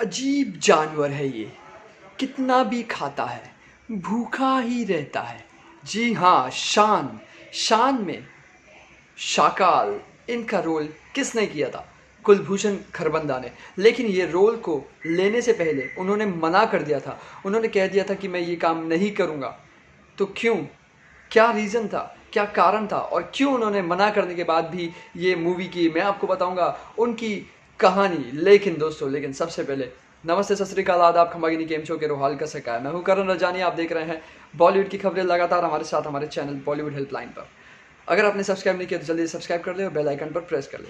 अजीब जानवर है ये, कितना भी खाता है, भूखा ही रहता है। जी हाँ, शान। शान में शाकाल, इनका रोल किसने किया था? कुलभूषण खरबंदा ने। लेकिन ये रोल को लेने से पहले उन्होंने मना कर दिया था। उन्होंने कह दिया था कि मैं ये काम नहीं करूँगा। तो क्यों? क्या रीज़न था? क्या कारण था? और क्यों उन्होंने मना करने के बाद भी ये मूवी की, मैं आपको बताऊंगा उनकी कहानी। लेकिन दोस्तों, सबसे पहले नमस्ते, सत श्री अकाल, आदाब, खमागिनी, केम शो के रोहाल का सका है। मैं हूं करण रजानी। आप देख रहे हैं बॉलीवुड की खबरें लगातार हमारे साथ हमारे चैनल बॉलीवुड हेल्पलाइन पर। अगर आपने सब्सक्राइब नहीं किया तो जल्दी सब्सक्राइब कर ले और बेल आइकन पर प्रेस कर ले।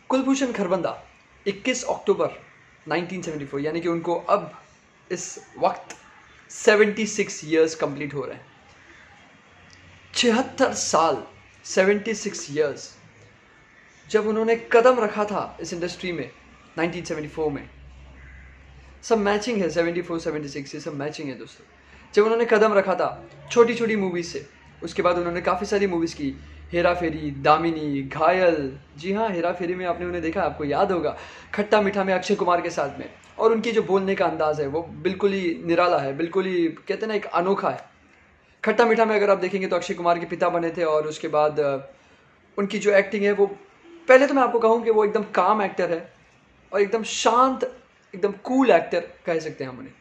कुलभूषण खरबंदा 21 अक्टूबर 1974, यानी कि उनको अब इस वक्त 76 ईयर्स कंप्लीट हो रहे हैं। 76 साल, 76 ईयर्स जब उन्होंने कदम रखा था इस इंडस्ट्री में 1974 में। सब मैचिंग है, 74 76 ये सब मैचिंग है दोस्तों। जब उन्होंने कदम रखा था छोटी छोटी मूवीज से, उसके बाद उन्होंने काफ़ी सारी मूवीज़ की। हेरा फेरी, दामिनी, घायल। जी हाँ, हेरा फेरी में आपने उन्हें देखा, आपको याद होगा। खट्टा मीठा में अक्षय कुमार के साथ में। और उनकी जो बोलने का अंदाज़ है वो बिल्कुल ही निराला है, बिल्कुल ही कहते हैं ना एक अनोखा है। खट्टा मीठा में अगर आप देखेंगे तो अक्षय कुमार के पिता बने थे। और उसके बाद उनकी जो एक्टिंग है वो, पहले तो मैं आपको कहूँ कि वो एकदम काम एक्टर है और एकदम शांत, एकदम कूल एक्टर कह सकते हैं हम उन्हें,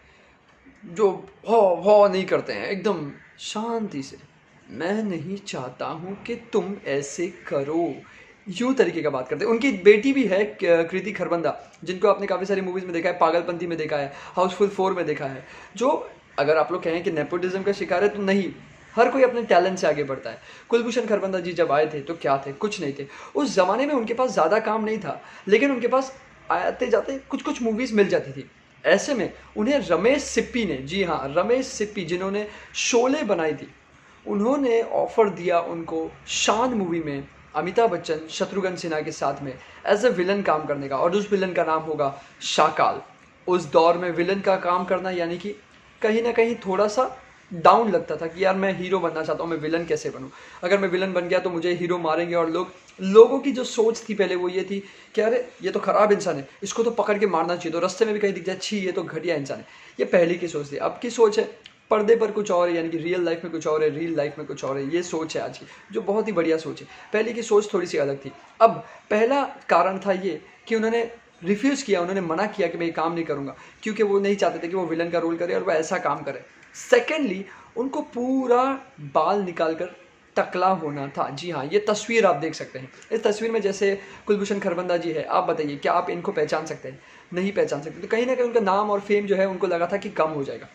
जो हो नहीं करते हैं, एकदम शांति से। मैं नहीं चाहता हूँ कि तुम ऐसे करो, यूँ तरीके का बात करते हैं। उनकी बेटी भी है कृति खरबंदा, जिनको आपने काफ़ी सारी मूवीज़ में देखा है, पागलपंती में देखा है, हाउसफुल 4 में देखा है। जो अगर आप लोग कहें कि नेपोटिज्म का शिकार है तो नहीं, हर कोई अपने टैलेंट से आगे बढ़ता है। कुलभूषण खरबंदा जी जब आए थे तो क्या थे? कुछ नहीं थे। उस ज़माने में उनके पास ज़्यादा काम नहीं था, लेकिन उनके पास आते जाते कुछ कुछ मूवीज़ मिल जाती थी। ऐसे में उन्हें रमेश सिप्पी ने, जी हाँ रमेश सिप्पी, जिन्होंने शोले बनाई थी, उन्होंने ऑफर दिया उनको शान मूवी में अमिताभ बच्चन, शत्रुघ्न सिन्हा के साथ में एज ए विलन काम करने का। और उस विलन का नाम होगा शाकाल। उस दौर में विलन का काम करना यानी कि कहीं ना कहीं थोड़ा सा डाउन लगता था कि यार मैं हीरो बनना चाहता हूँ, मैं विलन कैसे बनूँ? अगर मैं विलन बन गया तो मुझे हीरो मारेंगे। और लोगों की जो सोच थी पहले वो ये थी कि अरे ये तो ख़राब इंसान है, इसको तो पकड़ के मारना चाहिए, तो रास्ते में भी कहीं दिख जाए, छी ये तो घटिया इंसान है। ये पहले की सोच थी। अब की सोच है पर्दे पर कुछ और है, यानी कि रियल लाइफ में कुछ और है, रियल लाइफ में कुछ और है। ये सोच है आज की, जो बहुत ही बढ़िया सोच है। पहले की सोच थोड़ी सी अलग थी। अब पहला कारण था ये कि उन्होंने रिफ्यूज़ किया, उन्होंने मना किया कि मैं ये काम नहीं करूँगा, क्योंकि वो नहीं चाहते थे कि वो विलन का रोल करे और वो ऐसा काम करे। सेकेंडली, उनको पूरा बाल निकाल कर टकला होना था। जी हाँ, ये तस्वीर आप देख सकते हैं। इस तस्वीर में जैसे कुलभूषण खरबंदा जी है, आप बताइए क्या आप इनको पहचान सकते हैं? नहीं पहचान सकते। तो कहीं ना कहीं उनका नाम और फेम जो है उनको लगा था कि कम हो जाएगा।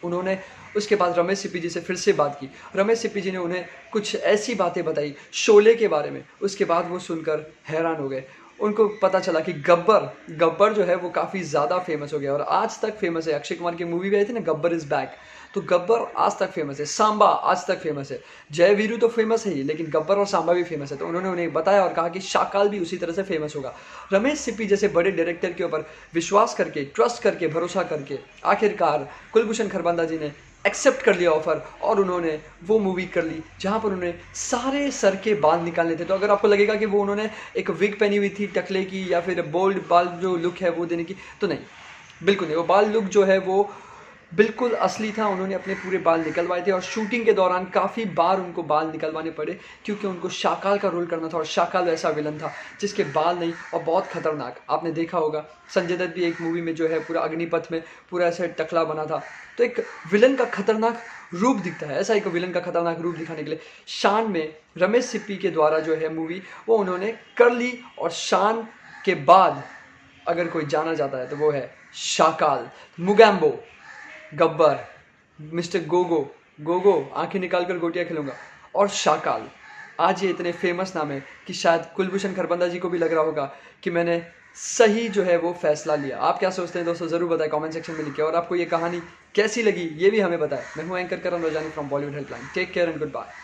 उन्होंने उसके बाद रमेश सिप्पी जी से फिर से बात की। रमेश सिप्पी जी ने उन्हें कुछ ऐसी बातें बताई शोले के बारे में। उसके बाद वो सुनकर हैरान हो गए। उनको पता चला कि गब्बर जो है वो काफ़ी ज़्यादा फेमस हो गया और आज तक फेमस है। अक्षय कुमार की मूवी भी आई थी ना, गब्बर इज़ बैक, तो गब्बर आज तक फेमस है। सांबा आज तक फेमस है। जय वीरू तो फेमस है ही, लेकिन गब्बर और सांबा भी फेमस है। तो उन्होंने उन्हें बताया और कहा कि शाकाल भी उसी तरह से फेमस होगा। रमेश सिप्पी जैसे बड़े डायरेक्टर के ऊपर विश्वास करके, ट्रस्ट करके, भरोसा करके आखिरकार कुलभूषण खरबंदा जी ने एक्सेप्ट कर लिया ऑफर और उन्होंने वो मूवी कर ली जहाँ पर उन्होंने सारे सर के बाल निकालने थे। तो अगर आपको लगेगा कि वो उन्होंने एक विग पहनी हुई थी टकले की या फिर बोल्ड बाल जो लुक है वो देने की, तो नहीं, बिल्कुल नहीं। वो बाल लुक जो है वो बिल्कुल असली था। उन्होंने अपने पूरे बाल निकलवाए थे और शूटिंग के दौरान काफ़ी बार उनको बाल निकलवाने पड़े, क्योंकि उनको शाकाल का रोल करना था और शाकाल वैसा विलन था जिसके बाल नहीं और बहुत खतरनाक। आपने देखा होगा संजय दत्त भी एक मूवी में जो है पूरा अग्निपथ में पूरा ऐसे टकला बना था। तो एक विलन का खतरनाक रूप दिखता है, ऐसा एक विलन का खतरनाक रूप दिखाने के लिए शान में रमेश सिप्पी के द्वारा जो है मूवी वो उन्होंने कर ली। और शान के बाद अगर कोई जाना जाता है तो वो है शाकाल, मुगैम्बो, गब्बर, मिस्टर गोगो, गोगो आंखें निकाल कर गोटियाँ खिलूँगा, और शाकाल। आज ये इतने फेमस नाम है कि शायद कुलभूषण खरबंदा जी को भी लग रहा होगा कि मैंने सही जो है वो फैसला लिया। आप क्या सोचते हैं दोस्तों? ज़रूर बताएं कमेंट सेक्शन में लिखे। और आपको ये कहानी कैसी लगी ये भी हमें बताएं। मैं हूँ anchor Karan Rajani from Bollywood helpline. Take care and good bye.